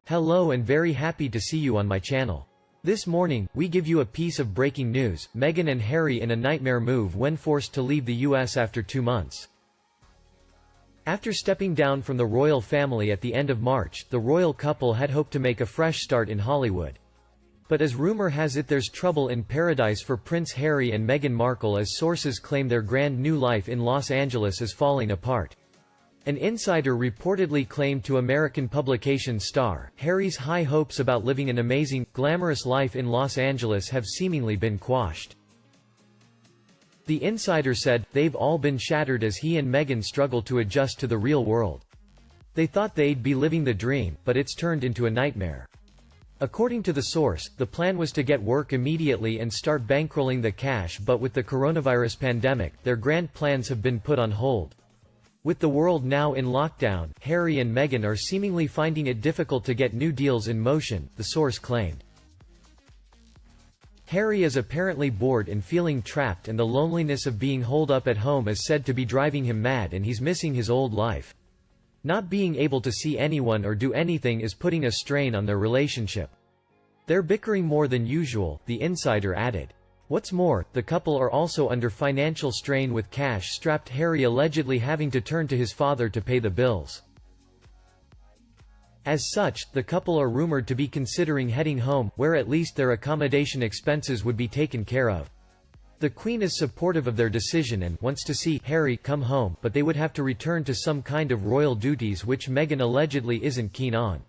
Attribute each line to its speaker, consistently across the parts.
Speaker 1: Hello and very happy to see you on my channel. This morning, we give you a piece of breaking news: Meghan and Harry in a nightmare move when forced to leave the US after 2 months. After stepping down from the royal family at the end of March, the royal couple had hoped to make a fresh start in Hollywood. But as rumor has it, there's trouble in paradise for Prince Harry and Meghan Markle, as sources claim their grand new life in Los Angeles is falling apart. An insider reportedly claimed to American publication Star, Harry's high hopes about living an amazing, glamorous life in Los Angeles have seemingly been quashed. The insider said, "They've all been shattered as he and Meghan struggle to adjust to the real world. They thought they'd be living the dream, but it's turned into a nightmare." According to the source, the plan was to get work immediately and start bankrolling the cash, but with the coronavirus pandemic, their grand plans have been put on hold. With the world now in lockdown, Harry and Meghan are seemingly finding it difficult to get new deals in motion, the source claimed. Harry is apparently bored and feeling trapped, and the loneliness of being holed up at home is said to be driving him mad, and he's missing his old life. Not being able to see anyone or do anything is putting a strain on their relationship. They're bickering more than usual, the insider added. What's more, the couple are also under financial strain, with cash-strapped Harry allegedly having to turn to his father to pay the bills. As such, the couple are rumored to be considering heading home, where at least their accommodation expenses would be taken care of. The Queen is supportive of their decision and wants to see Harry come home, but they would have to return to some kind of royal duties, which Meghan allegedly isn't keen on.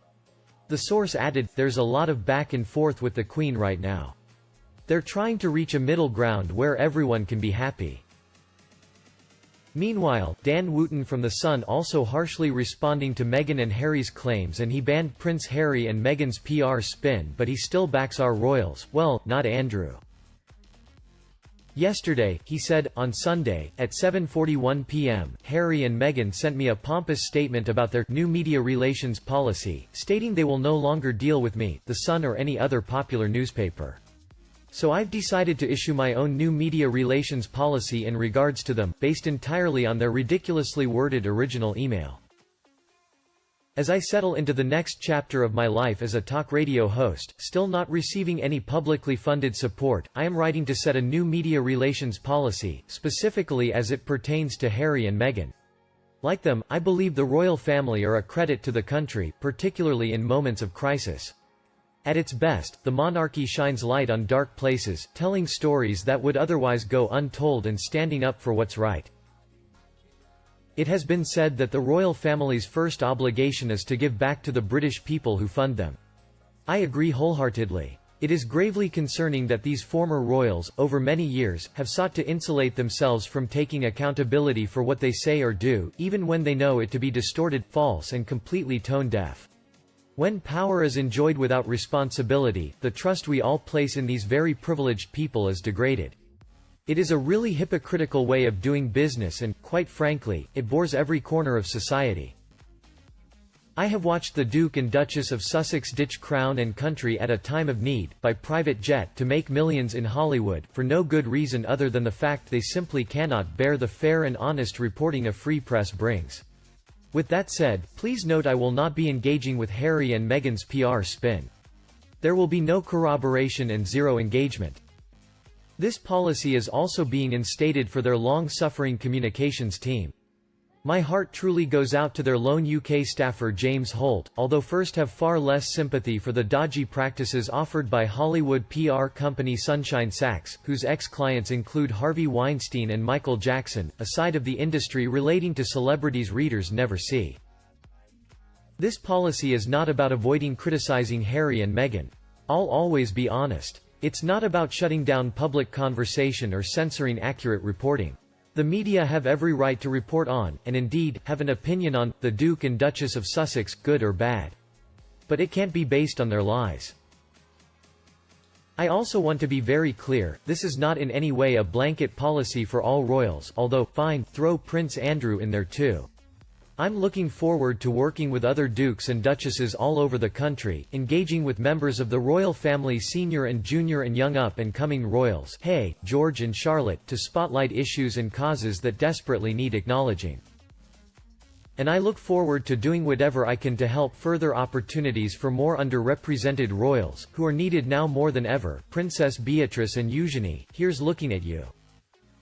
Speaker 1: The source added, "There's a lot of back and forth with the Queen right now. They're trying to reach a middle ground where everyone can be happy." Meanwhile, Dan Wootton from The Sun also harshly responding to Meghan and Harry's claims, and he banned Prince Harry and Meghan's PR spin, but he still backs our royals. Well, not Andrew. Yesterday, he said, on Sunday, at 7:41 p.m., Harry and Meghan sent me a pompous statement about their new media relations policy, stating they will no longer deal with me, The Sun, or any other popular newspaper. So I've decided to issue my own new media relations policy in regards to them, based entirely on their ridiculously worded original email. As I settle into the next chapter of my life as a talk radio host, still not receiving any publicly funded support, I am writing to set a new media relations policy, specifically as it pertains to Harry and Meghan. Like them, I believe the royal family are a credit to the country, particularly in moments of crisis. At its best, the monarchy shines light on dark places, telling stories that would otherwise go untold and standing up for what's right. It has been said that the royal family's first obligation is to give back to the British people who fund them. I agree wholeheartedly. It is gravely concerning that these former royals, over many years, have sought to insulate themselves from taking accountability for what they say or do, even when they know it to be distorted, false, and completely tone-deaf. When power is enjoyed without responsibility, the trust we all place in these very privileged people is degraded. It is a really hypocritical way of doing business and, quite frankly, it bores every corner of society. I have watched the Duke and Duchess of Sussex ditch crown and country at a time of need, by private jet, to make millions in Hollywood, for no good reason other than the fact they simply cannot bear the fair and honest reporting a free press brings. With that said, please note I will not be engaging with Harry and Meghan's PR spin. There will be no corroboration and zero engagement. This policy is also being instated for their long-suffering communications team. My heart truly goes out to their lone UK staffer James Holt, although first have far less sympathy for the dodgy practices offered by Hollywood PR company Sunshine Sachs, whose ex-clients include Harvey Weinstein and Michael Jackson, a side of the industry relating to celebrities readers never see. This policy is not about avoiding criticizing Harry and Meghan. I'll always be honest. It's not about shutting down public conversation or censoring accurate reporting. The media have every right to report on, and indeed, have an opinion on, the Duke and Duchess of Sussex, good or bad. But it can't be based on their lies. I also want to be very clear, this is not in any way a blanket policy for all royals, although, fine, throw Prince Andrew in there too. I'm looking forward to working with other dukes and duchesses all over the country, engaging with members of the royal family, senior and junior and young up-and-coming royals, hey, George and Charlotte, to spotlight issues and causes that desperately need acknowledging. And I look forward to doing whatever I can to help further opportunities for more underrepresented royals, who are needed now more than ever. Princess Beatrice and Eugenie, here's looking at you.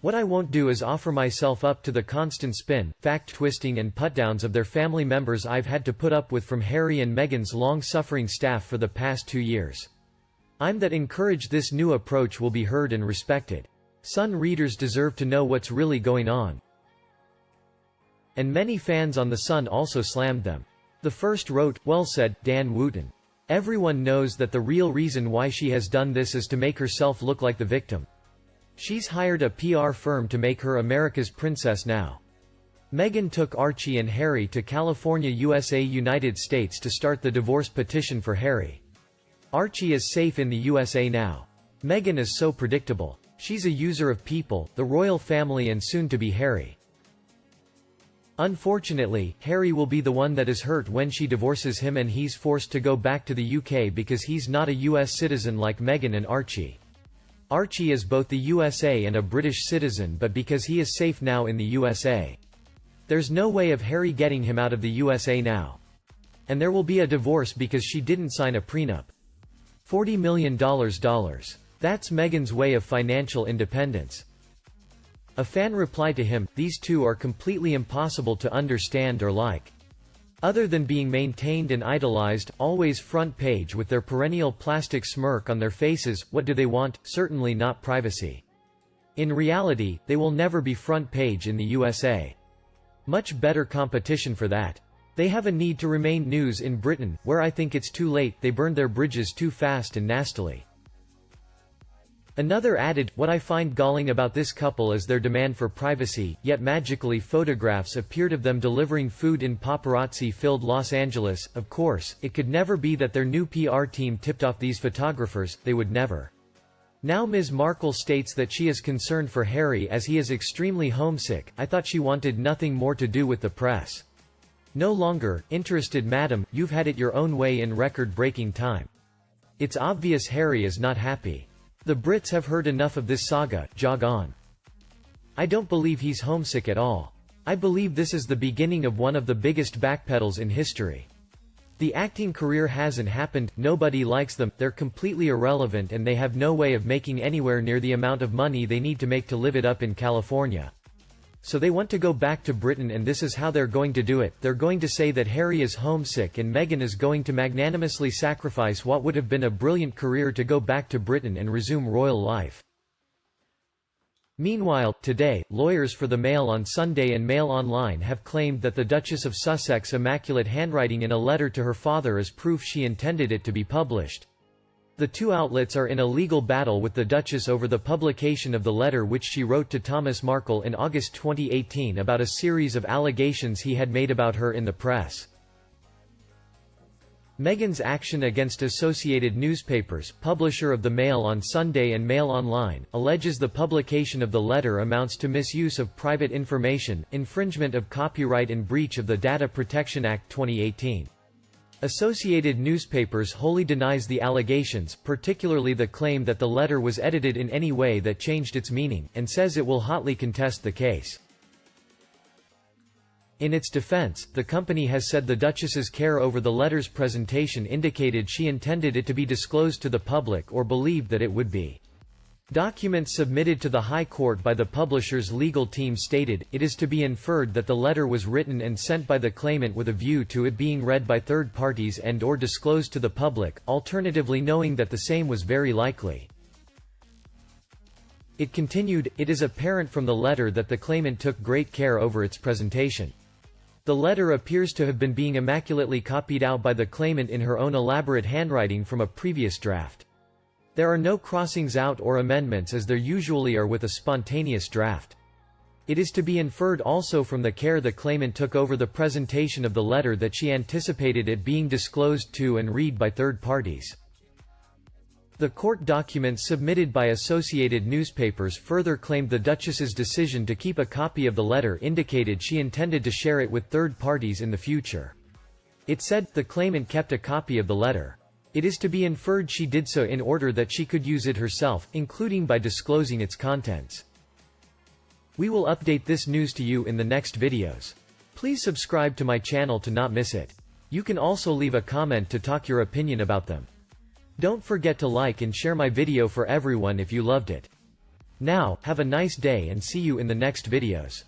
Speaker 1: What I won't do is offer myself up to the constant spin, fact-twisting and put-downs of their family members I've had to put up with from Harry and Meghan's long-suffering staff for the past 2 years. I'm that encourage this new approach will be heard and respected. Sun readers deserve to know what's really going on. And many fans on The Sun also slammed them. The first wrote, "Well said, Dan Wooten. Everyone knows that the real reason why she has done this is to make herself look like the victim. She's hired a PR firm to make her America's princess now." Meghan took Archie and Harry to California, USA, United States to start the divorce petition for Harry. Archie is safe in the USA now. Meghan is so predictable. She's a user of people, the royal family and soon to be Harry. Unfortunately, Harry will be the one that is hurt when she divorces him and he's forced to go back to the UK because he's not a US citizen like Meghan and Archie. Archie is both the USA and a British citizen, but because he is safe now in the USA. There's no way of Harry getting him out of the USA now. And there will be a divorce because she didn't sign a prenup. $40 million. That's Meghan's way of financial independence. A fan replied to him, "These two are completely impossible to understand or like. Other than being maintained and idolized, always front page with their perennial plastic smirk on their faces, what do they want? Certainly not privacy. In reality, they will never be front page in the USA. Much better competition for that. They have a need to remain news in Britain, where I think it's too late, they burned their bridges too fast and nastily." Another added, "What I find galling about this couple is their demand for privacy, yet magically photographs appeared of them delivering food in paparazzi-filled Los Angeles. Of course, it could never be that their new PR team tipped off these photographers, they would never." Now Ms. Markle states that she is concerned for Harry as he is extremely homesick. "I thought she wanted nothing more to do with the press. No longer interested, madam, you've had it your own way in record-breaking time. It's obvious Harry is not happy. The Brits have heard enough of this saga, jog on. I don't believe he's homesick at all. I believe this is the beginning of one of the biggest backpedals in history. The acting career hasn't happened, nobody likes them, they're completely irrelevant and they have no way of making anywhere near the amount of money they need to make to live it up in California. So they want to go back to Britain and this is how they're going to do it. They're going to say that Harry is homesick and Meghan is going to magnanimously sacrifice what would have been a brilliant career to go back to Britain and resume royal life." Meanwhile, today, lawyers for the Mail on Sunday and Mail Online have claimed that the Duchess of Sussex immaculate handwriting in a letter to her father is proof she intended it to be published. The two outlets are in a legal battle with the Duchess over the publication of the letter which she wrote to Thomas Markle in August 2018 about a series of allegations he had made about her in the press. Meghan's action against Associated Newspapers, publisher of the Mail on Sunday and Mail Online, alleges the publication of the letter amounts to misuse of private information, infringement of copyright and breach of the Data Protection Act 2018. Associated Newspapers wholly denies the allegations, particularly the claim that the letter was edited in any way that changed its meaning, and says it will hotly contest the case. In its defense, the company has said the Duchess's care over the letter's presentation indicated she intended it to be disclosed to the public or believed that it would be. Documents submitted to the High Court by the publisher's legal team stated, it is to be inferred that the letter was written and sent by the claimant with a view to it being read by third parties and/or disclosed to the public, alternatively knowing that the same was very likely. It continued, it is apparent from the letter that the claimant took great care over its presentation. The letter appears to have been being immaculately copied out by the claimant in her own elaborate handwriting from a previous draft. There are no crossings out or amendments as there usually are with a spontaneous draft. It is to be inferred also from the care the claimant took over the presentation of the letter that she anticipated it being disclosed to and read by third parties. The court documents submitted by Associated Newspapers further claimed the Duchess's decision to keep a copy of the letter indicated she intended to share it with third parties in the future. It said, the claimant kept a copy of the letter. It is to be inferred she did so in order that she could use it herself, including by disclosing its contents. We will update this news to you in the next videos. Please subscribe to my channel to not miss it. You can also leave a comment to talk your opinion about them. Don't forget to like and share my video for everyone if you loved it. Now, have a nice day and see you in the next videos.